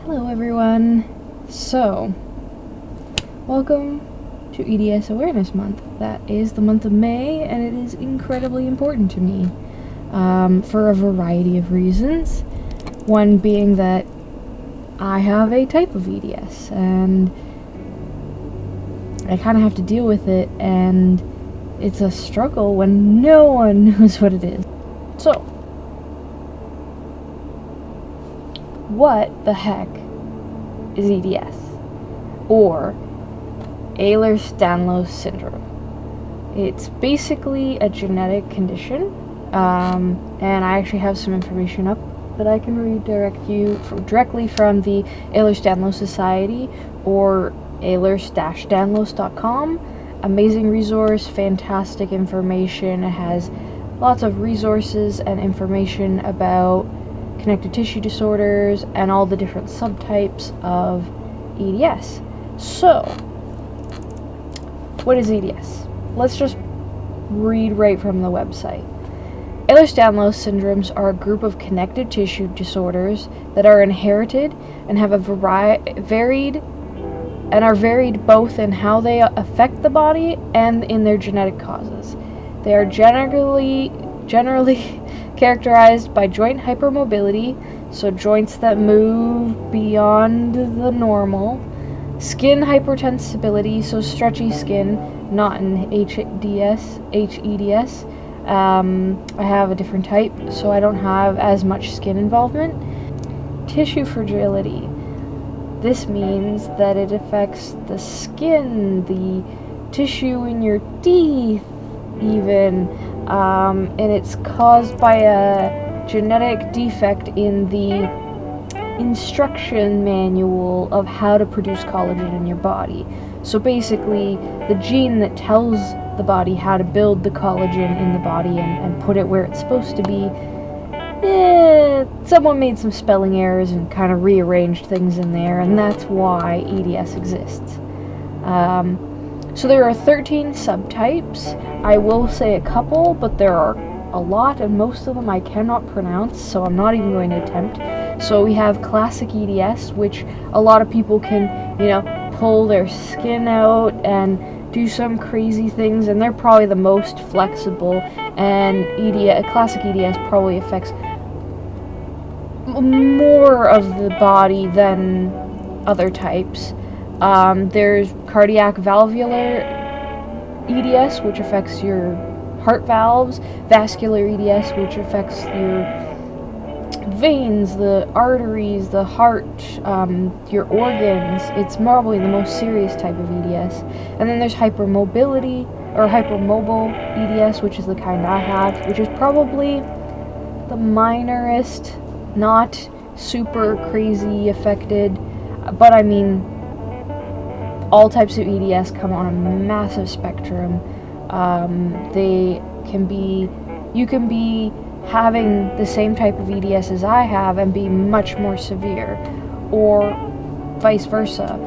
Hello everyone. So, welcome to EDS Awareness Month. That is the month of May, and it is incredibly important to me for a variety of reasons. One being that I have a type of EDS, and I kind of have to deal with it, and it's a struggle when no one knows what it is. So, what the heck is EDS, or Ehlers-Danlos syndrome? It's basically a genetic condition, and I actually have some information up that I can redirect you directly from the Ehlers-Danlos Society, or ehlers-danlos.com. Amazing resource, fantastic information. It has lots of resources and information about connective tissue disorders and all the different subtypes of EDS. So, what is EDS? Let's just read right from the website. Ehlers-Danlos syndromes are a group of connective tissue disorders that are inherited and have varied both in how they affect the body and in their genetic causes. They are generally characterized by joint hypermobility, so joints that move beyond the normal, skin hypertensibility, so stretchy skin, not in HEDS. I have a different type, so I don't have as much skin involvement. Tissue fragility. This means that it affects the skin, the tissue in your teeth, even, and it's caused by a genetic defect in the instruction manual of how to produce collagen in your body. So basically, the gene that tells the body how to build the collagen in the body and put it where it's supposed to be, someone made some spelling errors and kind of rearranged things in there, and that's why EDS exists. So there are 13 subtypes. I will say a couple, but there are a lot, and most of them I cannot pronounce, so I'm not even going to attempt. So we have classic EDS, which a lot of people can, pull their skin out and do some crazy things, and they're probably the most flexible, and classic EDS probably affects more of the body than other types. There's cardiac valvular EDS, which affects your heart valves, vascular EDS, which affects your veins, the arteries, the heart, your organs. It's probably the most serious type of EDS. And then there's hypermobility, or hypermobile EDS, which is the kind I have, which is probably the minorest, not super crazy affected, but I mean, all types of EDS come on a massive spectrum. You can be having the same type of EDS as I have and be much more severe, or vice versa.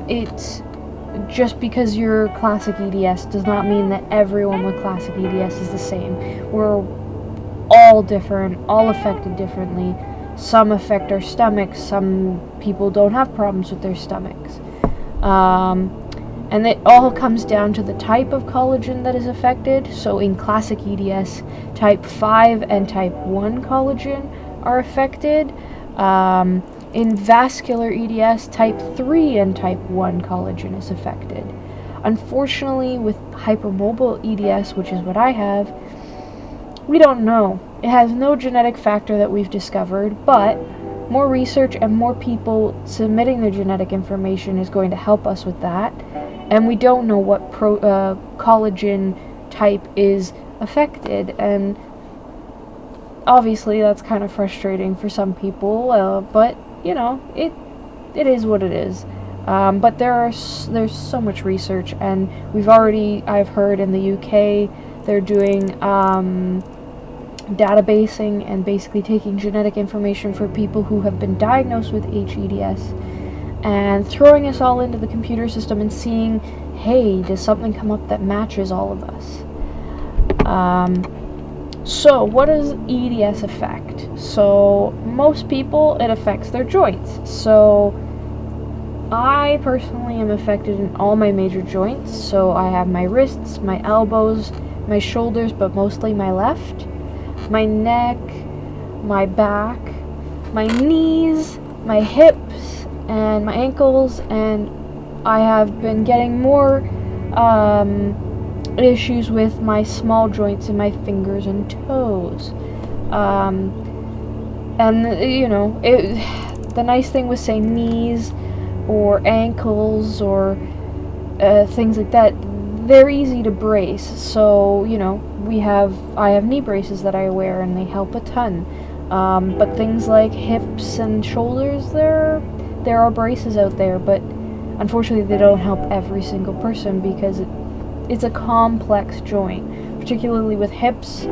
It's just because you're classic EDS does not mean that everyone with classic EDS is the same. We're all different, all affected differently. Some affect our stomachs, some people don't have problems with their stomachs. And it all comes down to the type of collagen that is affected. So in classic EDS, type 5 and type 1 collagen are affected. In vascular EDS, type 3 and type 1 collagen is affected. Unfortunately, with hypermobile EDS, which is what I have, we don't know. It has no genetic factor that we've discovered, but more research and more people submitting their genetic information is going to help us with that. And we don't know what collagen type is affected, and obviously that's kind of frustrating for some people, but it is what it is. But there's so much research, and I've heard in the UK they're doing databasing and basically taking genetic information for people who have been diagnosed with HEDS and throwing us all into the computer system and seeing, hey, does something come up that matches all of us? So what does EDS affect? So most people, it affects their joints. So I personally am affected in all my major joints. So I have my wrists, my elbows, my shoulders, but mostly my left, my neck, my back, my knees, my hips, and my ankles, and I have been getting more issues with my small joints in my fingers and toes. And you know, the nice thing with, say, knees or ankles or things like that, they're easy to brace. So, you know, I have knee braces that I wear, and they help a ton. But things like hips and shoulders, there are braces out there, but unfortunately they don't help every single person because it's a complex joint. Particularly with hips,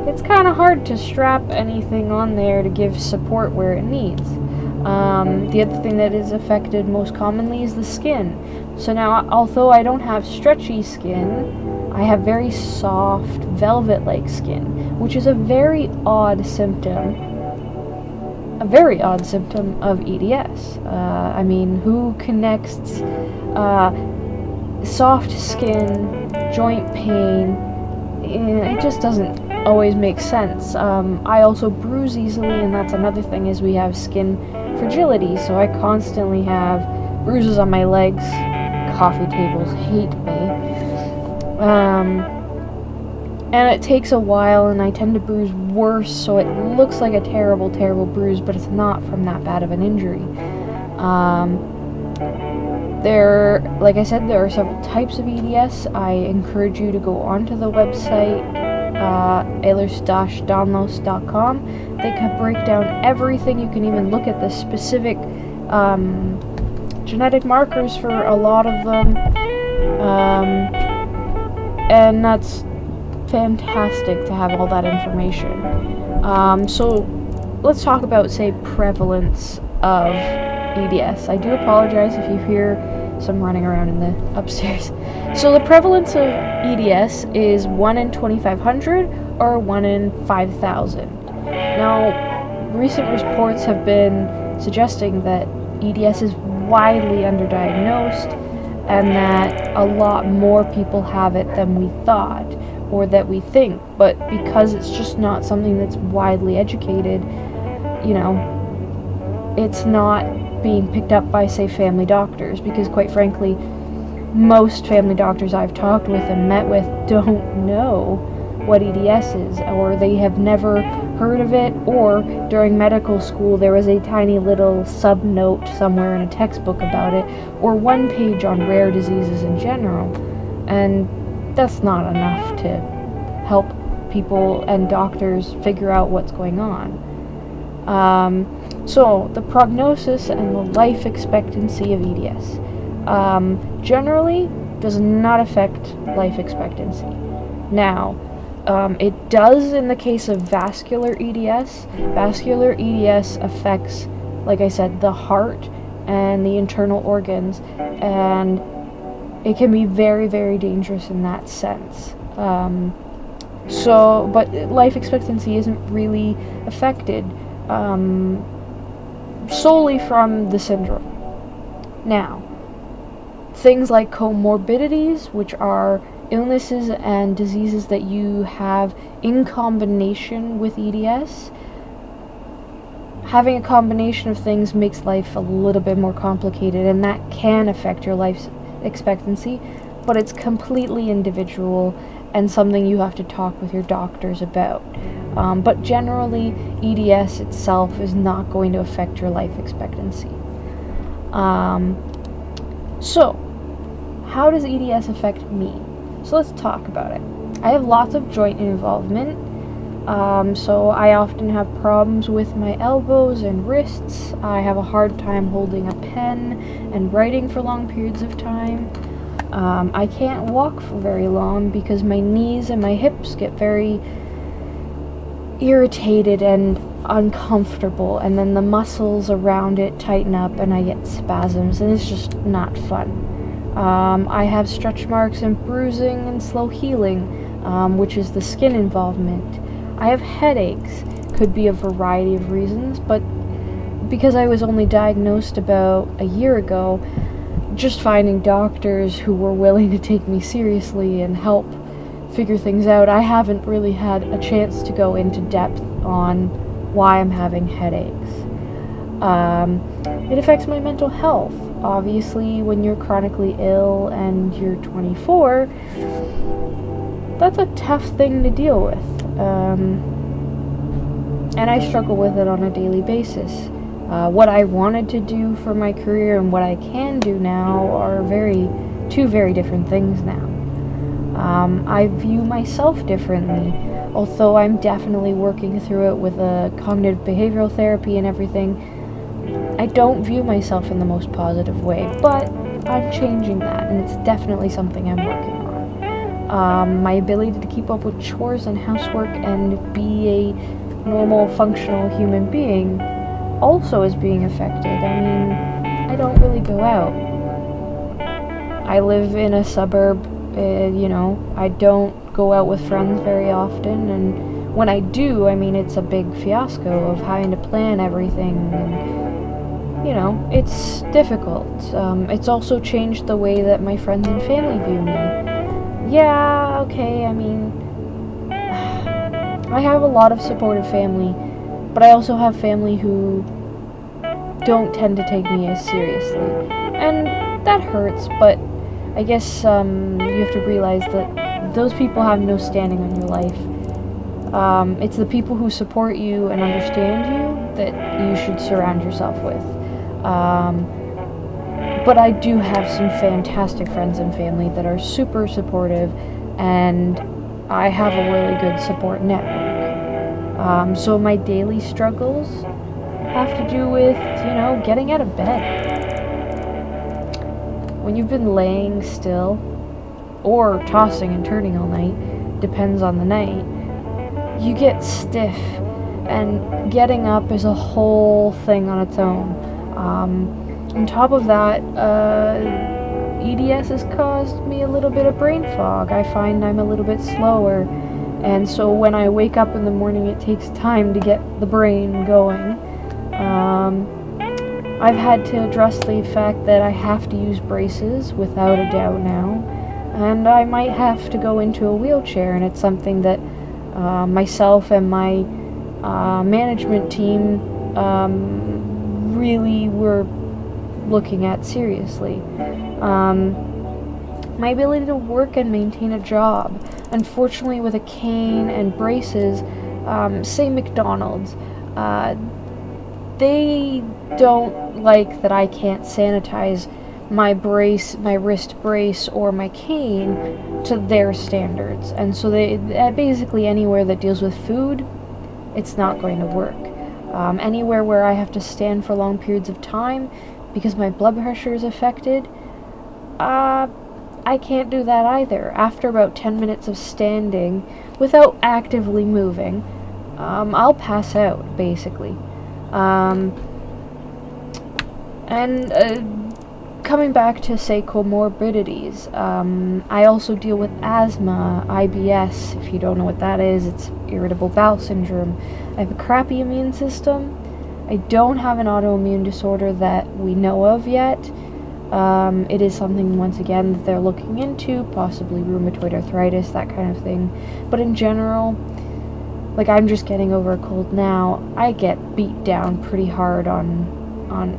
it's kind of hard to strap anything on there to give support where it needs. The other thing that is affected most commonly is the skin. So now, although I don't have stretchy skin, I have very soft, velvet-like skin, which is a very odd symptom. A very odd symptom of EDS. I mean, who connects soft skin, joint pain? It just doesn't always make sense. I also bruise easily, and that's another thing, is we have skin fragility, so I constantly have bruises on my legs. Coffee tables hate me. And it takes a while, and I tend to bruise worse, so it looks like a terrible, terrible bruise, but it's not from that bad of an injury. Like I said, there are several types of EDS. I encourage you to go onto the website, ehlers-danlos.com. They can break down everything. You can even look at the specific genetic markers for a lot of them. And that's fantastic to have all that information. So let's talk about, say, prevalence of EDS. I do apologize if you hear some running around in the upstairs. So the prevalence of EDS is 1 in 2,500 or 1 in 5,000. Now, recent reports have been suggesting that EDS is widely underdiagnosed and that a lot more people have it than we thought or that we think, but because it's just not something that's widely educated, you know, it's not being picked up by, say, family doctors, because quite frankly, most family doctors I've talked with and met with don't know what EDS is, or they have never heard of it, or during medical school there was a tiny little sub-note somewhere in a textbook about it, or one page on rare diseases in general, and that's not enough to help people and doctors figure out what's going on. So, the prognosis and the life expectancy of EDS generally does not affect life expectancy. Now, it does in the case of vascular EDS. Vascular EDS affects, like I said, the heart and the internal organs, and it can be very, very dangerous in that sense. But life expectancy isn't really affected solely from the syndrome. Now, things like comorbidities, which are illnesses and diseases that you have in combination with EDS, having a combination of things makes life a little bit more complicated, and that can affect your life expectancy, but it's completely individual and something you have to talk with your doctors about. But generally, EDS itself is not going to affect your life expectancy. So, how does EDS affect me? So let's talk about it. I have lots of joint involvement, so I often have problems with my elbows and wrists. I have a hard time holding a pen and writing for long periods of time. I can't walk for very long because my knees and my hips get very irritated and uncomfortable, and then the muscles around it tighten up and I get spasms, and it's just not fun. I have stretch marks and bruising and slow healing, which is the skin involvement. I have headaches could be a variety of reasons, but because I was only diagnosed about a year ago, just finding doctors who were willing to take me seriously and help figure things out, I haven't really had a chance to go into depth on why I'm having headaches. It affects my mental health. Obviously, when you're chronically ill and you're 24, that's a tough thing to deal with. And I struggle with it on a daily basis. What I wanted to do for my career and what I can do now are two very different things now. I view myself differently, although I'm definitely working through it with cognitive behavioral therapy and everything. I don't view myself in the most positive way, but I'm changing that, and it's definitely something I'm working on. My ability to keep up with chores and housework and be a normal, functional human being also is being affected. I mean, I don't really go out. I live in a suburb, I don't go out with friends very often, and when I do, I mean, it's a big fiasco of having to plan everything, and it's difficult. It's also changed the way that my friends and family view me. Yeah, okay, I mean, I have a lot of supportive family, but I also have family who don't tend to take me as seriously. And that hurts, but I guess you have to realize that those people have no standing on your life. It's the people who support you and understand you that you should surround yourself with. But I do have some fantastic friends and family that are super supportive, and I have a really good support network. So my daily struggles have to do with, getting out of bed. When you've been laying still, or tossing and turning all night, depends on the night, you get stiff, and getting up is a whole thing on its own. On top of that, EDS has caused me a little bit of brain fog. I find I'm a little bit slower, and so when I wake up in the morning, it takes time to get the brain going. I've had to address the fact that I have to use braces without a doubt now, and I might have to go into a wheelchair, and it's something that myself and my management team really were looking at seriously. My ability to work and maintain a job. Unfortunately, with a cane and braces, say McDonald's, they don't like that I can't sanitize my wrist brace or my cane to their standards, and so they basically anywhere that deals with food, it's not going to work. Anywhere where I have to stand for long periods of time because my blood pressure is affected, I can't do that either. After about 10 minutes of standing without actively moving, I'll pass out, basically. Coming back to, say, comorbidities, I also deal with asthma, IBS. If you don't know what that is, it's irritable bowel syndrome. I have a crappy immune system. I don't have an autoimmune disorder that we know of yet. It is something, once again, that they're looking into, possibly rheumatoid arthritis, that kind of thing. But in general, like, I'm just getting over a cold now. I get beat down pretty hard on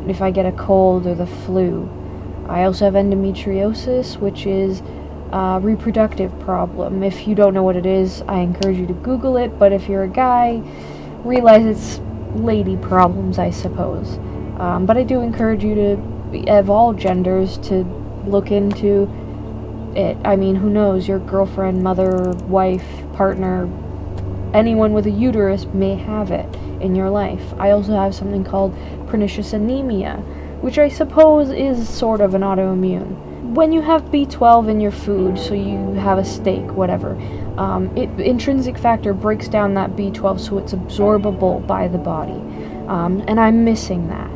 if I get a cold or the flu. I also have endometriosis, which is a reproductive problem. If you don't know what it is, I encourage you to Google it, but if you're a guy, realize it's lady problems, I suppose. But I do encourage you to, of all genders, to look into it. I mean, who knows, your girlfriend, mother, wife, partner, anyone with a uterus may have it in your life. I also have something called pernicious anemia, which I suppose is sort of an autoimmune. When you have B12 in your food, so you have a steak, whatever, intrinsic factor breaks down that B12 so it's absorbable by the body, and I'm missing that.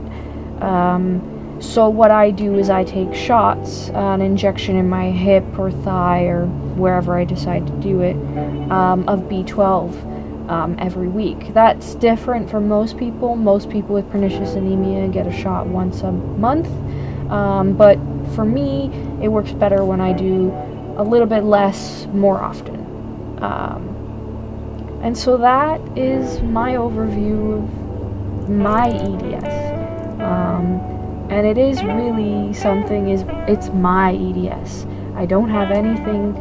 So what I do is I take shots, an injection in my hip or thigh or wherever I decide to do it, of B12. every week. That's different for most people. Most people with pernicious anemia get a shot once a month, but for me, it works better when I do a little bit less more often. And so that is my overview of my EDS. And it is really something, it's my EDS. I don't have anything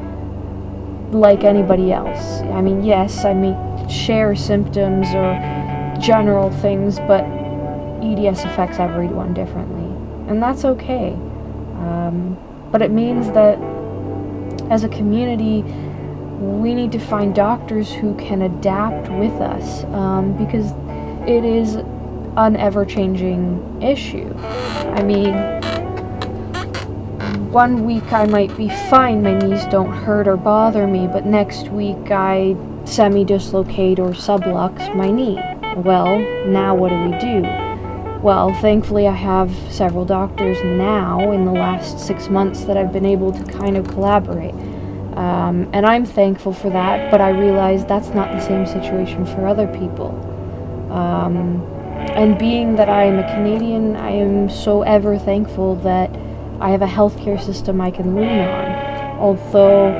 like anybody else. I mean, yes, I may share symptoms or general things, but EDS affects everyone differently. And that's okay. But it means that as a community, we need to find doctors who can adapt with us, because it is an ever-changing issue. I mean, one week I might be fine, my knees don't hurt or bother me, but next week I semi-dislocate or sublux my knee. Well, now what do? Well, thankfully I have several doctors now in the last 6 months that I've been able to kind of collaborate. And I'm thankful for that, but I realize that's not the same situation for other people. And being that I am a Canadian, I am so ever thankful that I have a healthcare system I can lean on. Although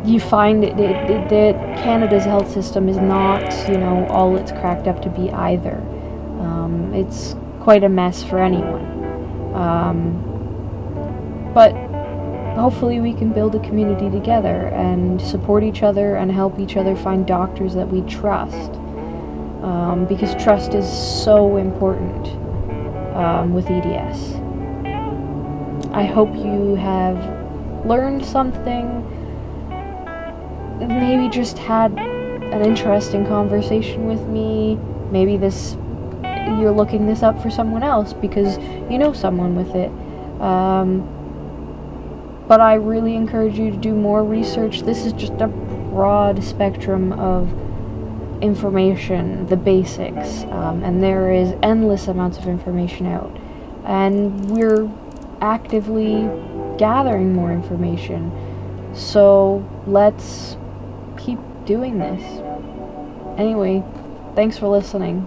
you find that Canada's health system is not, all it's cracked up to be either. It's quite a mess for anyone. But hopefully we can build a community together and support each other and help each other find doctors that we trust. Because trust is so important with EDS. I hope you have learned something, maybe just had an interesting conversation with me. Maybe you're looking this up for someone else because you know someone with it. But I really encourage you to do more research. This is just a broad spectrum of information, the basics, and there is endless amounts of information out. And we're actively gathering more information. So let's keep doing this. Anyway, thanks for listening.